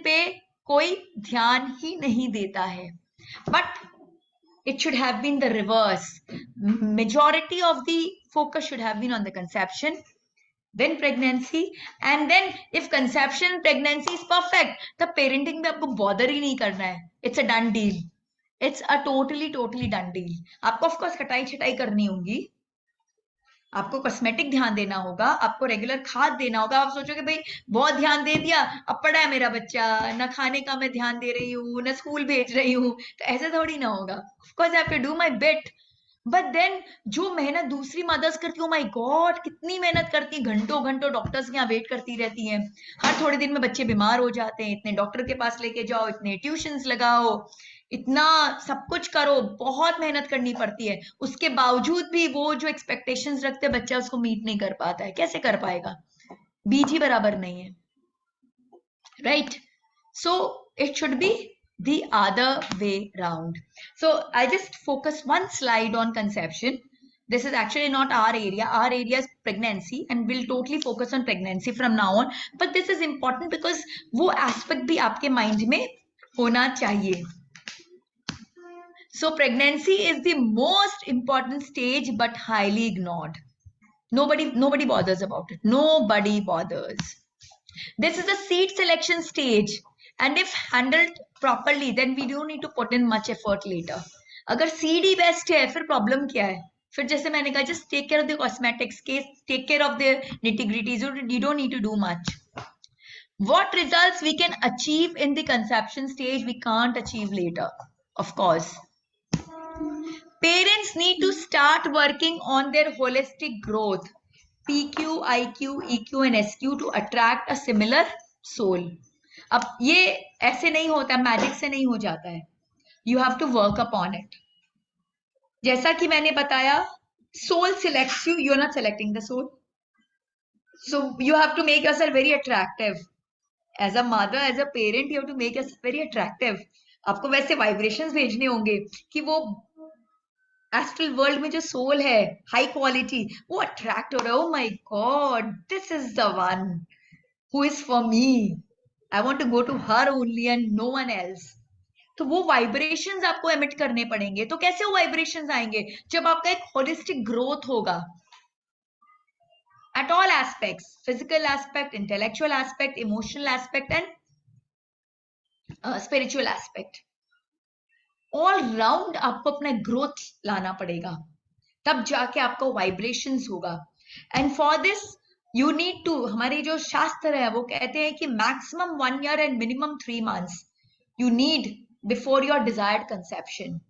पे कोई ध्यान ही नहीं देता है. But it should have been the reverse. Majority of the focus should have been on the conception, then pregnancy, and then if conception pregnancy is perfect, the parenting में आपको bother ही नहीं करना है. It's a done deal. It's a totally done deal. आपको of course कटाई छटाई करनी होगी, आपको कॉस्मेटिक ध्यान देना होगा, आपको रेगुलर खाद देना होगा। आप सोचोगे भाई बहुत ध्यान दे दिया, अब पड़ा है मेरा बच्चा, ना खाने का मैं ध्यान दे रही हूँ, ना स्कूल भेज रही हूँ, तो ऐसे थोड़ी ना होगा। Of course I have to do my bit, but then जो मेहनत दूसरी मदर्स करती है, माय गॉड कितनी मेहनत करती है, घंटों घंटों डॉक्टर्स के यहाँ वेट करती रहती हैं, हर थोड़े दिन में बच्चे बीमार हो जाते हैं, इतने डॉक्टर के पास लेके जाओ, इतने ट्यूशंस लगाओ, इतना सब कुछ करो, बहुत मेहनत करनी पड़ती है। उसके बावजूद भी वो जो एक्सपेक्टेशंस रखते हैं बच्चा उसको मीट नहीं कर पाता है। कैसे कर पाएगा, बीज ही बराबर नहीं है, right? So it should be the other way round. So I just focus one slide on conception. This is actually not our area. Our area is pregnancy and we'll totally focus on pregnancy from now on. But this is important because वो aspect भी आपके mind में होना चाहिए. So pregnancy is the most important stage but highly ignored. Nobody bothers about it. Nobody bothers. This is a seed selection stage, and if handled properly, then we don't need to put in much effort later. अगर seed ही best है, फिर problem क्या है? फिर जैसे मैंने कहा, just take care of the cosmetics, take care of the nitty-gritties. You don't need to do much. What results we can achieve in the conception stage, we can't achieve later, of course. Parents need to start working on their holistic growth. PQ, IQ, EQ and SQ to attract a similar soul. अब ये ऐसे नहीं होता, magic से नहीं हो जाता है. You have to work upon it. जैसा कि मैंने बताया, soul selects you, you're not selecting the soul. So you have to make yourself very attractive. As a mother, as a parent, you have to make yourself very attractive. आपको वैसे vibrations भेजने होंगे कि वो एस्ट्रल वर्ल्ड में जो soul है high quality, वो अट्रैक्ट हो रहा है. Oh my god, this is the one who is for me. I want to go to her only and no one else. तो वो वाइब्रेशंस आपको एमिट करने पड़ेंगे. तो कैसे वो वाइब्रेशंस आएंगे? जब आपका एक होलिस्टिक ग्रोथ होगा at all aspects, physical aspect, intellectual aspect, emotional aspect and spiritual aspect. All round आपको अपना ग्रोथ लाना पड़ेगा, तब जाके आपका वाइब्रेशंस होगा. And for this you need to, हमारे जो शास्त्र है वो कहते हैं कि maximum 1 year and minimum 3 months you need before your desired conception.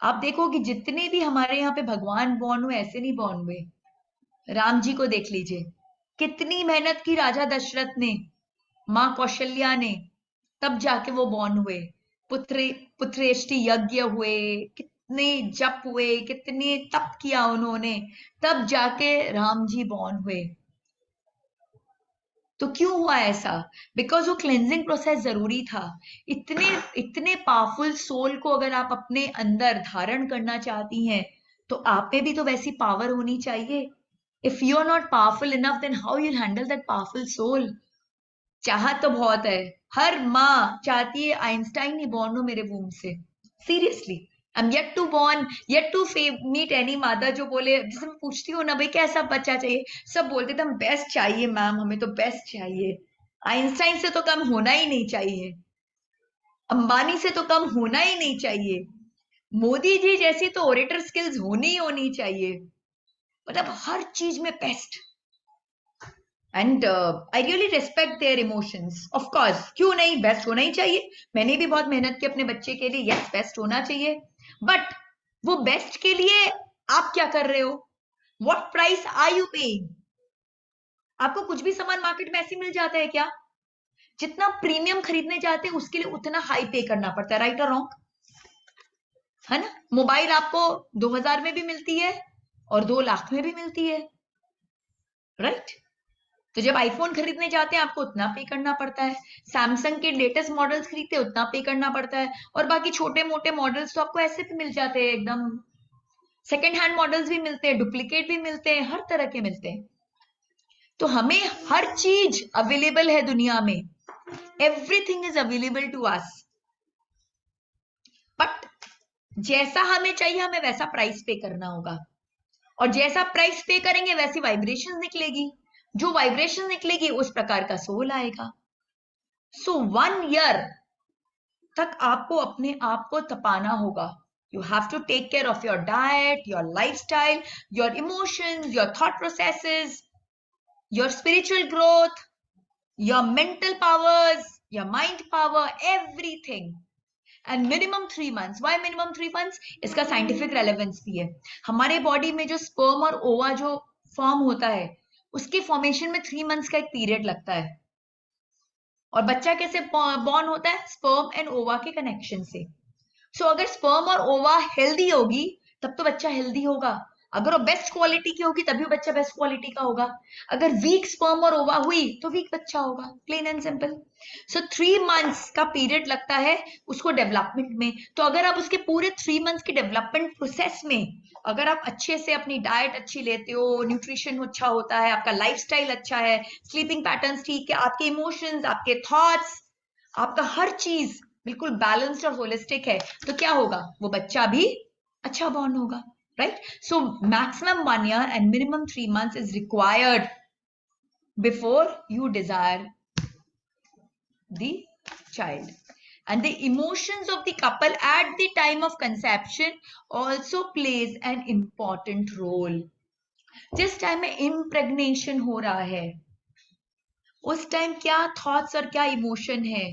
आप देखो कि जितने भी हमारे यहाँ पे भगवान बॉर्न हुए, ऐसे नहीं बॉर्न हुए. राम जी को देख लीजिए, कितनी मेहनत की राजा दशरथ ने, माँ कौशल्या ने, तब जाके वो बॉर्न हुए. पुत्रेष्टि यज्ञ हुए, कितने जप हुए, कितने तप किया उन्होंने, तब जाके राम जी बॉर्न हुए. तो क्यों हुआ ऐसा? बिकॉज वो क्लेंजिंग प्रोसेस जरूरी था. इतने पावरफुल सोल को अगर आप अपने अंदर धारण करना चाहती हैं, तो आप में भी तो वैसी पावर होनी चाहिए. If you are not powerful enough, then how you handle that powerful soul? चाहत तो बहुत है, हर माँ चाहती है आइंस्टाइन ही बॉर्न हो मेरे वूम से. Seriously, I am yet to born, yet to meet any mother जो बोले, जैसे मैं पूछती हूँ ना भाई कैसा बच्चा चाहिए, सब बोलते थे हम बेस्ट चाहिए मैम, हमें तो बेस्ट चाहिए. आइंस्टाइन से तो कम होना ही नहीं चाहिए, अंबानी से तो कम होना ही नहीं चाहिए, मोदी जी जैसी तो ओरेटर स्किल्स होनी चाहिए. मतलब हर चीज में best. And I really respect their emotions. Of course, क्यों नहीं, बेस्ट होना ही चाहिए. मैंने भी बहुत मेहनत की अपने बच्चे के लिए, यस बेस्ट होना चाहिए. बट वो बेस्ट के लिए आप क्या कर रहे हो? What price are you paying? आपको कुछ भी सामान मार्केट में ऐसे मिल जाता है क्या? जितना प्रीमियम खरीदने जाते हैं उसके लिए उतना हाई पे करना पड़ता है. राइट और रॉन्ग? है ना? मोबाइल आपको 2000 में भी मिलती है और 2 लाख में भी मिलती है, राइट? तो जब आईफोन खरीदने जाते हैं आपको उतना पे करना पड़ता है, सैमसंग के लेटेस्ट मॉडल्स खरीदते हैं उतना पे करना पड़ता है, और बाकी छोटे मोटे मॉडल्स तो आपको ऐसे भी मिल जाते हैं, एकदम सेकेंड हैंड मॉडल्स भी मिलते हैं, डुप्लीकेट भी मिलते हैं, हर तरह के मिलते हैं. तो हमें हर चीज अवेलेबल है दुनिया में, everything is available to us. But जैसा हमें चाहिए हमें वैसा प्राइस पे करना होगा, और जैसा प्राइस पे करेंगे वैसी वाइब्रेशन निकलेगी, जो वाइब्रेशन निकलेगी उस प्रकार का सोल आएगा. सो 1 year तक आपको अपने आप को तपाना होगा. You have to take care of your diet, your lifestyle, your emotions, your thought processes, your spiritual growth, your mental powers, your mind power, everything. And minimum 3 months. Why minimum 3 months? इसका scientific relevance भी है. हमारे body में जो sperm और ova जो form होता है, उसके फॉर्मेशन में 3 months का एक पीरियड लगता है. और बच्चा कैसे बॉर्न होता है? स्पर्म एंड ओवा के कनेक्शन से. सो अगर स्पर्म और ओवा हेल्दी होगी तब तो बच्चा हेल्दी होगा. अगर वो बेस्ट क्वालिटी की होगी तभी बच्चा बेस्ट क्वालिटी का होगा. अगर वीक स्पर्म और ओवा हुई तो वीक बच्चा होगा. Plain and simple. So 3 months का पीरियड लगता है उसको डेवलपमेंट में. तो अगर आप उसके पूरे 3 months की डेवलपमेंट प्रोसेस में अगर आप अच्छे से अपनी डाइट अच्छी लेते हो, न्यूट्रिशन अच्छा होता है, आपका लाइफस्टाइल अच्छा है, स्लीपिंग पैटर्न्स ठीक है, आपके इमोशंस, आपके थॉट्स, आपका हर चीज बिल्कुल बैलेंस्ड और होलिस्टिक है, तो क्या होगा? वो बच्चा भी अच्छा बॉर्न होगा. Right? So maximum 1 year and minimum 3 months is required before you desire the child. And the emotions of the couple at the time of conception also plays an important role. जिस time में impregnation हो रहा है, उस time क्या thoughts और क्या emotion है,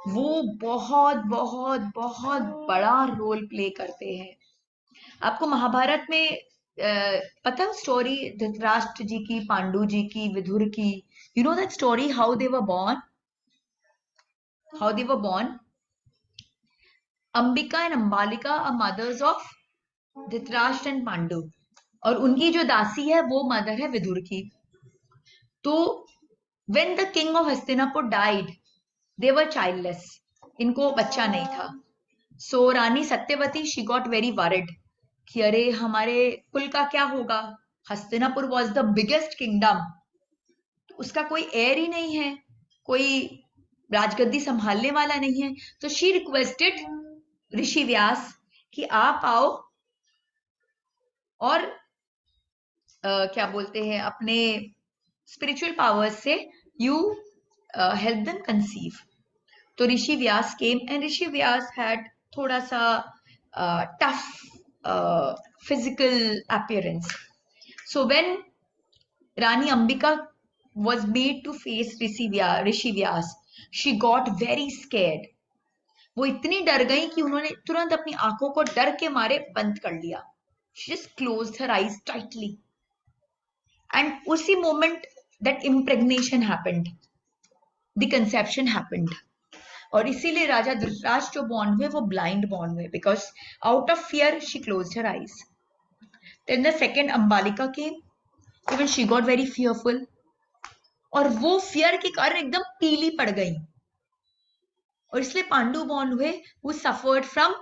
वो बहुत बहुत बहुत बड़ा रोल प्ले करते हैं. आपको महाभारत में पता है स्टोरी धृतराष्ट्र जी की, पांडु जी की, विदुर की? You know that story, how they were born. Ambika and Ambalika are mothers of Dhritarashtra and Pandu, और उनकी जो दासी है वो मदर है विदुर की. तो when the king of Hastinapur died, they were childless. इनको बच्चा नहीं था. सो रानी Satyavati, she got very worried कि अरे हमारे कुल का क्या होगा. Hastinapur was the biggest kingdom, उसका कोई एयर ही नहीं है, कोई राजगद्दी संभालने वाला नहीं है. तो शी रिक्वेस्टेड ऋषि व्यास कि आप आओ और क्या बोलते हैं, अपने स्पिरिचुअल पावर्स से यू हेल्प देम कंसीव. तो ऋषि व्यास came and Rishi Vyas had थोड़ा सा tough physical appearance. So when Rani Ambika was made to face Rishi Vyas, she got very scared. वो इतनी डर गई कि उन्होंने तुरंत अपनी आंखों को डर के मारे बंद कर लिया. She just closed her eyes tightly. And उसी moment that impregnation happened, the conception happened. और इसीलिए राजा धृतराष्ट्र जो बॉर्न हुए वो ब्लाइंड बॉर्न हुए, because out of fear she closed her eyes. Then the second Ambalika came, even she got very fearful, और वो fear के कारण एकदम पीली पड़ गई. और इसलिए पांडु बॉर्न हुए, वो suffered from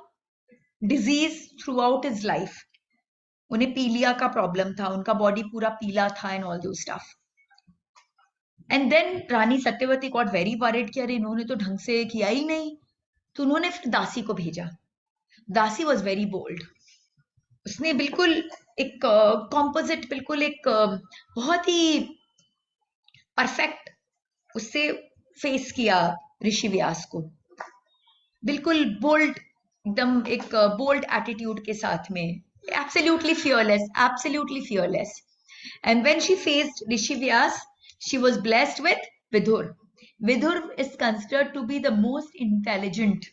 disease through out his life. उन्हें पीलिया का प्रॉब्लम था, उनका बॉडी पूरा पीला था and all those stuff. And then Rani Satyavati got very worried कि अरे इन्होंने तो ढंग से किया ही नहीं. तो उन्होंने फिर दासी को भेजा. दासी वॉज वेरी बोल्ड. उसने बिल्कुल एक कॉम्पोजिट, बिल्कुल एक बहुत ही परफेक्ट उससे फेस किया ऋषि व्यास को, बिल्कुल बोल्ड, एकदम एक बोल्ड एटीट्यूड के साथ में, absolutely fearless, absolutely fearless. And when she faced Rishi Vyas, she was blessed with Vidur. Vidur is considered to be the most intelligent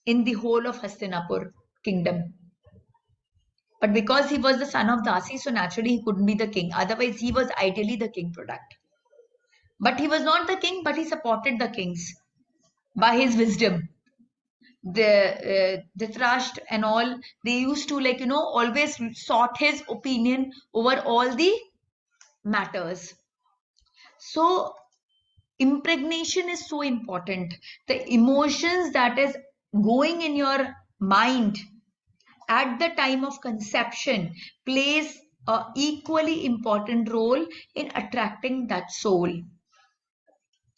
in the whole of Hastinapur kingdom. But because he was the son of Dasi, so naturally he couldn't be the king. Otherwise, he was ideally the king product. But he was not the king, but he supported the kings by his wisdom. The Dhritarashtra and all, they used to always sought his opinion over all the matters. So impregnation is so important. The emotions that is going in your mind at the time of conception plays a equally important role in attracting that soul.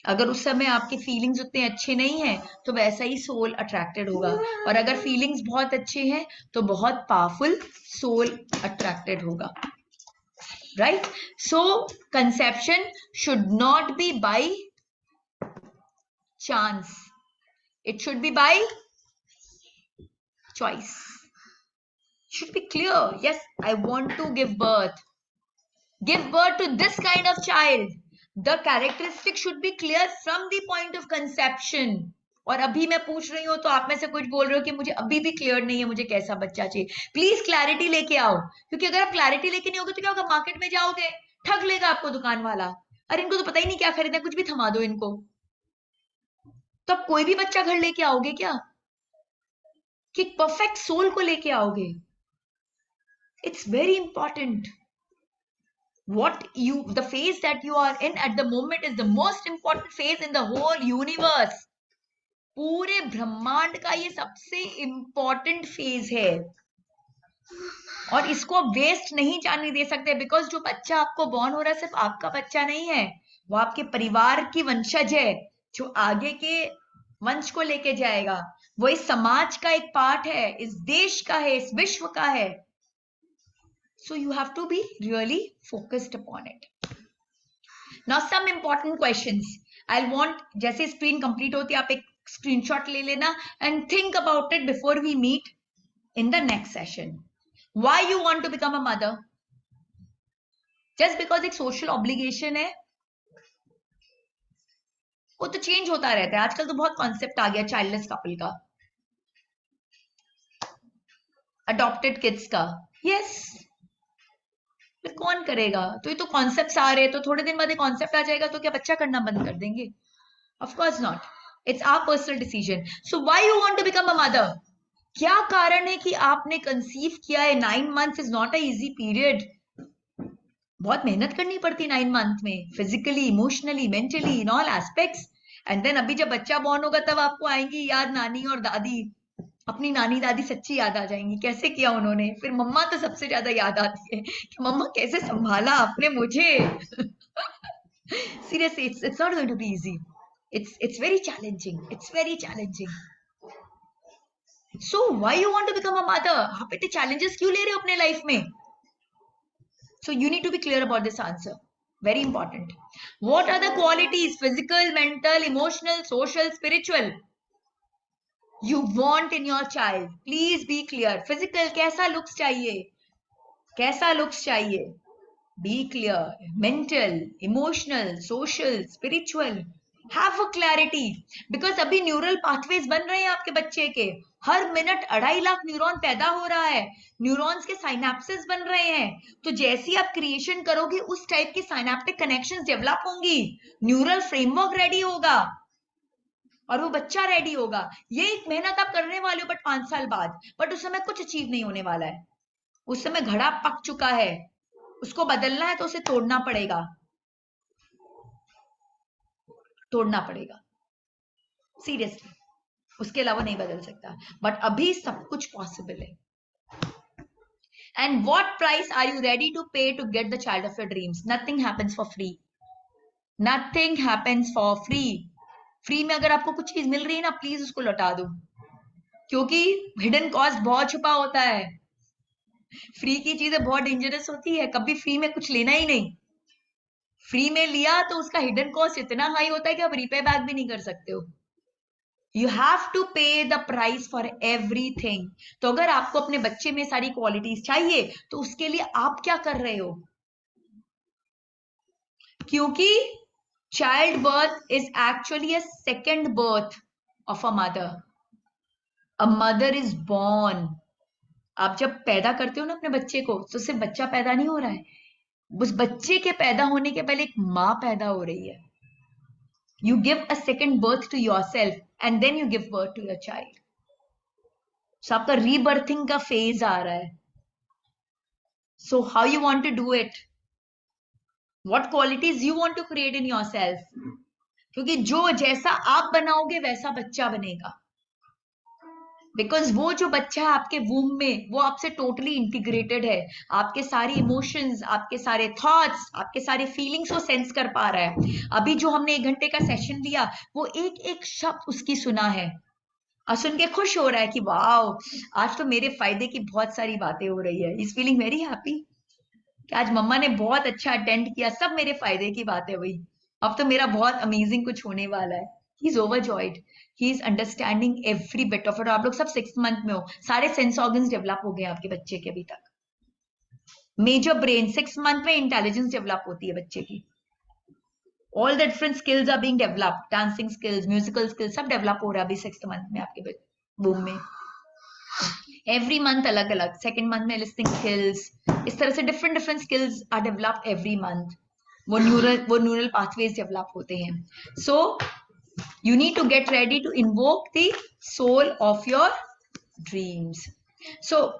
अगर उस समय आपके feelings उतने अच्छे नहीं हैं तो वैसा ही सोल अट्रैक्टेड होगा, और अगर फीलिंग्स बहुत अच्छे हैं तो बहुत पावरफुल सोल अट्रैक्टेड होगा. Right? So conception should not be by chance. It should be by choice. Should be clear. Yes, I want to give birth to this kind of child. The characteristic should be clear from the point of conception. और अभी मैं पूछ रही हूँ तो आप में से कुछ बोल रहे हो कि मुझे अभी भी क्लियर नहीं है मुझे कैसा बच्चा चाहिए. प्लीज क्लैरिटी लेके आओ, क्योंकि अगर आप क्लैरिटी लेके नहीं होगे तो क्या होगा, मार्केट में जाओगे, ठग लेगा आपको दुकान वाला. अरे इनको तो पता ही नहीं क्या खरीदना, कुछ भी थमा दो इनको. तो आप कोई भी बच्चा घर लेके आओगे क्या कि परफेक्ट सोल को लेके आओगे? It's very important. The phase that you are in at the moment is the most important phase in the whole universe. पूरे ब्रह्मांड का ये सबसे इंपॉर्टेंट फेज है और इसको आप वेस्ट नहीं जाने दे सकते. बिकॉज जो बच्चा आपको बॉर्न हो रहा है सिर्फ आपका बच्चा नहीं है, वो आपके परिवार की वंशज है जो आगे के वंश को लेके जाएगा. वो इस समाज का एक पार्ट है, इस देश का है, इस विश्व का है. So you have to be really focused upon it. Now some important questions. I'll want, जैसे स्क्रीन कंप्लीट होती है आप एक स्क्रीनशॉट ले लेना and think about it before we meet in the next session. Why you want to become a mother? Just because एक social obligation है, वो तो चेंज होता रहता है. आजकल तो बहुत कॉन्सेप्ट आ गया चाइल्डलेस कपल का, अडॉप्टेड किड्स का. यस, फिर कौन करेगा? तो ये तो कॉन्सेप्ट्स आ रहे हैं, तो थोड़े दिन बाद कॉन्सेप्ट आ जाएगा तो क्या बच्चा करना बंद कर देंगे? Of course not. It's our personal decision. So why you want to become a mother? क्या कारण है कि आपने कंसीव किया है? 9 months is not a easy period. बहुत मेहनत करनी पड़ती है 9 month में, physically, emotionally, mentally, in all aspects. And then अभी जब बच्चा बॉर्न होगा तब आपको आएंगी याद नानी और दादी, अपनी नानी दादी सच्ची याद आ जाएंगी, कैसे किया उन्होंने. फिर मम्मा तो सबसे ज्यादा याद आती है कि मम्मा कैसे संभाला आपने मुझे. Seriously it's not going to be easy. It's very challenging. It's very challenging. So why you want to become a mother? आप इतने challenges क्यों ले रहे हो अपने लाइफ में? So you need to be clear about this answer. Very important. What are the qualities, physical, mental, emotional, social, spiritual, you want in your child? Please be clear. Physical, कैसा looks चाहिए? कैसा looks चाहिए? Be clear. Mental, emotional, social, spiritual. Have a clarity. Because अभी neural pathways बन रहे हैं आपके बच्चे के. हर मिनट 2.5 लाख न्यूरॉन पैदा हो रहा है. न्यूरॉन्स के साइनेप्सेस बन रहे हैं. तो जैसी आप क्रिएशन करोगे उस टाइप की साइनेप्टिक कनेक्शंस डेवलप होंगी, न्यूरल फ्रेमवर्क रेडी होगा और वो बच्चा रेडी होगा. ये एक मेहनत आप करने वाले हो बट 5 साल बाद, बट उस समय कुछ अचीव नहीं होने वाला है. उस समय घड़ा पक चुका है, उसको बदलना है तो उसे तोड़ना पड़ेगा, तोड़ना पड़ेगा सीरियसली. उसके अलावा नहीं बदल सकता. बट अभी सब कुछ पॉसिबल है. And what price are you ready to pay to get the child of your dreams? Nothing happens for free. Nothing happens for free. Free में अगर आपको कुछ चीज मिल रही है ना, प्लीज उसको लौटा दो, क्योंकि हिडन कॉस्ट बहुत छुपा होता है. फ्री की चीजें बहुत डेंजरस होती है. कभी फ्री में कुछ लेना ही नहीं. फ्री में लिया तो उसका हिडन कॉस्ट इतना हाई होता है कि आप रीपे बैक भी नहीं कर सकते हो. यू हैव टू पे द प्राइस फॉर एवरीथिंग. तो अगर आपको अपने बच्चे में सारी क्वालिटीज चाहिए तो उसके लिए आप क्या कर रहे हो? क्योंकि child birth is actually a second birth of a mother. A mother is born. आप जब पैदा करते हो ना अपने बच्चे को, तो सिर्फ बच्चा पैदा नहीं हो रहा है, उस बच्चे के पैदा होने के पहले एक माँ पैदा हो रही है. You give a second birth to yourself and then you give birth to your child. So आपका rebirthing का phase आ रहा है. So how you want to do it? What qualities you want to create in yourself? क्योंकि जो जैसा आप बनाओगे वैसा बच्चा बनेगा. बिकॉज वो जो बच्चा है आपके वूम में, वो आपसे टोटली इंटीग्रेटेड है. आपके सारे इमोशंस, आपके सारे थॉट्स, आपके सारे फीलिंग्स वो सेंस कर पा रहा है. अभी जो हमने 1 घंटे का सेशन लिया, वो एक एक शब्द उसकी सुना है और सुन के खुश हो रहा है कि वाओ, आज तो मेरे फायदे की बहुत सारी बातें हो रही है. इज फीलिंग वेरी हैप्पी कि आज मम्मा ने बहुत अच्छा अटेंड किया, सब मेरे फायदे की बातें हुई, अब तो मेरा बहुत अमेजिंग कुछ होने वाला है. He is overjoyed. He is understanding every bit of it. और आप लोग सब 6th month में हो, सारे सेंस ऑर्गन्स डेवलप हो गए आपके बच्चे के अभी तक. मेजर ब्रेन 6th month में इंटेलिजेंस डेवलप होती है बच्चे की. All the different skills are being developed. Dancing skills, musical skills, सब डेवलप हो रहा है अभी 6th month में आपके बूम में. Every month अलग अलग. 2nd month में listening skills, इस तरह से different skills are developed every month. वो neural pathways develop होते हैं. So you need to get ready to invoke the soul of your dreams. So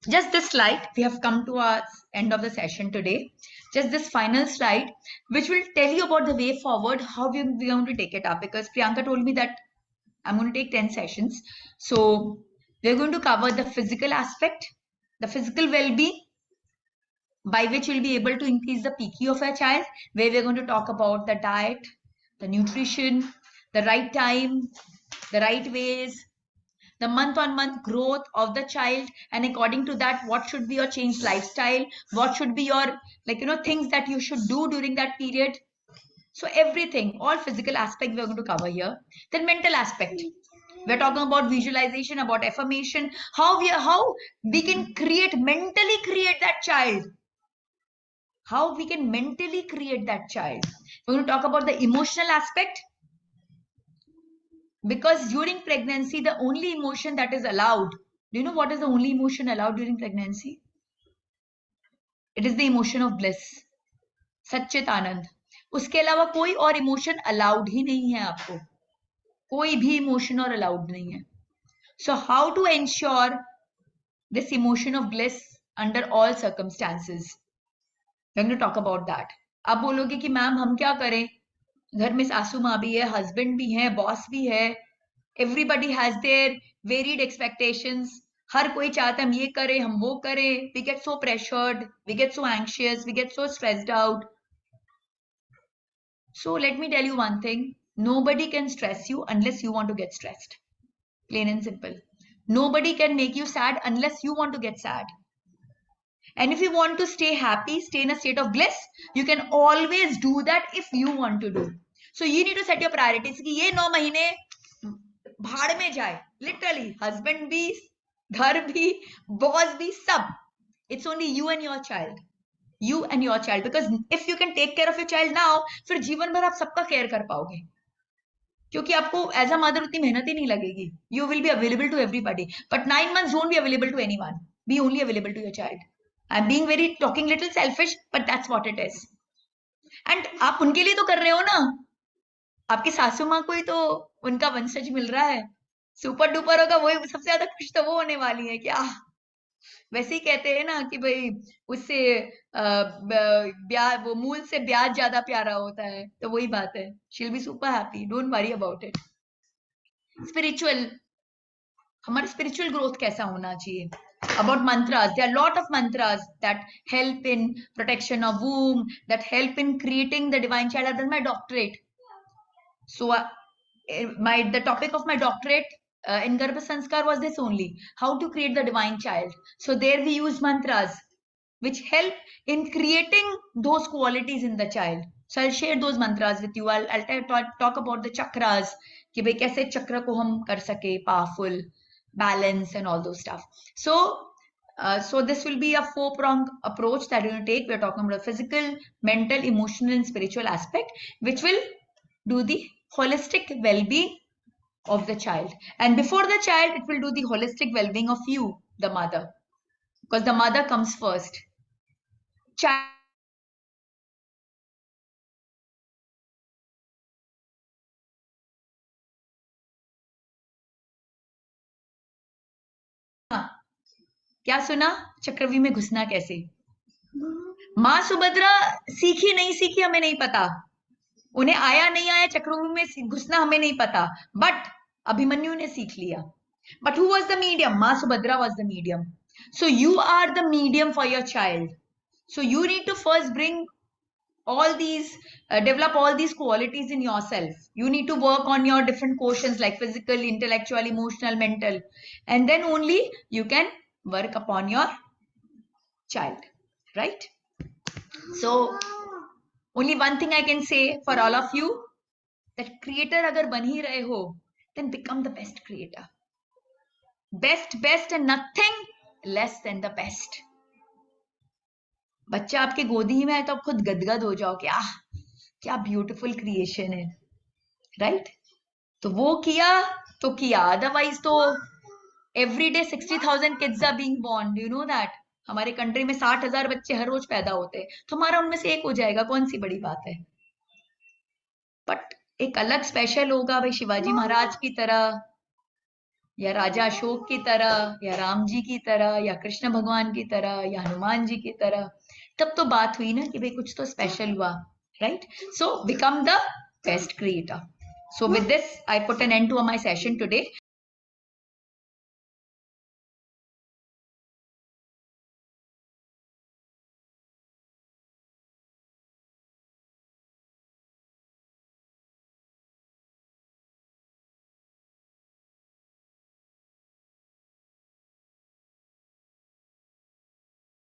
just this slide, we have come to our end of the session today. Just this final slide, which will tell you about the way forward, how we are going to take it up. Because Priyanka told me that I'm going to take 10 sessions. So we're going to cover the physical aspect, the physical well-being, by which you'll be able to increase the PQ of a child, where we're going to talk about the diet, the nutrition, the right time, the right ways, the month-on-month growth of the child, and according to that, what should be your changed lifestyle, what should be your, things that you should do during that period. So everything, all physical aspect we're going to cover here. Then mental aspect. We're talking about visualization, about affirmation, how we can mentally create that child. How we can mentally create that child. We're going to talk about the emotional aspect. Because during pregnancy, the only emotion that is allowed, do you know what is the only emotion allowed during pregnancy? It is the emotion of bliss, सच्चित आनंद. उसके अलावा कोई और emotion allowed ही नहीं है आपको. कोई भी emotion और अलाउड नहीं है. So how to ensure this emotion of bliss under all circumstances? We're going to talk about that. आप बोलोगे कि मैम हम क्या करें? घर में सासू माँ भी है, हस्बैंड भी है, बॉस भी है. Everybody has their varied expectations. हर कोई चाहता है हम ये करें, हम वो करें. We get so pressured, we get so anxious, we get so stressed out. So let me tell you one thing. Nobody can stress you unless you want to get stressed. Plain and simple. Nobody can make you sad unless you want to get sad. And if you want to stay happy, stay in a state of bliss, you can always do that if you want to do. So you need to set your priorities. कि ये 9 महीने भाड़ में जाए. Literally, husband भी, घर भी, boss भी, सब. It's only you and your child. You and your child. Because if you can take care of your child now, फिर जीवन भर आप सबका केयर कर पाओगे. क्योंकि आपको एज अ मदर उतनी मेहनत ही नहीं लगेगी. You will be available to everybody. But 9 months don't be available to anyone. Be only available to your child. I'm being talking little selfish, but that's what it is. And आप उनके लिए तो कर रहे हो ना. आपकी सासू माँ को ही तो उनका वंशज मिल रहा है. सुपर डुपर होगा, वही सबसे ज्यादा खुश तो वो होने वाली है क्या. वैसे ही कहते हैं ना कि भाई उससे वो मूल से ब्याज ज्यादा प्यारा होता है. तो वही बात है. She'll be super happy. Don't worry about it. Spiritual. हमारा spiritual growth कैसा होना चाहिए? About mantras. There are a lot of mantras that help in protection of womb, that help in creating the divine child. I've done my doctorate. So the topic of my doctorate in Garbha Sanskar was this only. How to create the divine child. So there we use mantras which help in creating those qualities in the child. So I'll share those mantras with you. I'll talk about the chakras. कि भाई कैसे चक्र को हम कर सके powerful, balance and all those stuff. So this will be a 4-pronged approach that we're going to take. We're talking about physical, mental, emotional and spiritual aspect, which will do the holistic well-being of the child. And before the child, it will do the holistic well-being of you, the mother. Because the mother comes first. Child क्या सुना? चक्रव्यूह में घुसना कैसे? माँ सुभद्रा सीखी नहीं सीखी हमें नहीं पता. उन्हें आया नहीं आया चक्रव्यूह में घुसना हमें नहीं पता. बट अभिमन्यु ने सीख लिया. But who was the medium? Ma Subhadra was the medium. So you are the medium for your child. So you need to first bring all these, develop all these qualities in yourself. You need to work on your different quotients like physical, intellectual, emotional, mental. And then only you can work upon your child. Right? So only one thing I can say for all of you. That creator अगर बन ही रहे हो, then become the best creator. Best and nothing less than the best. बच्चा आपके गोदी में है तो आप खुद गदगद हो जाओ कि आह क्या ब्यूटीफुल क्रिएशन है, राइट? तो वो किया तो किया, अदरवाइज तो every day 60,000 kids are being born. You know that हमारे कंट्री में 60,000 बच्चे हर रोज पैदा होते हैं, तो हमारा उनमें से एक हो जाएगा, कौन सी बड़ी बात है. बट एक अलग स्पेशल होगा भाई, शिवाजी महाराज की तरह या राजा अशोक की तरह या राम जी की तरह या कृष्ण भगवान की तरह या हनुमान जी की तरह. तब तो बात हुई ना कि भाई कुछ तो स्पेशल हुआ, right? So become the best creator. So with this, I put an end to my session today.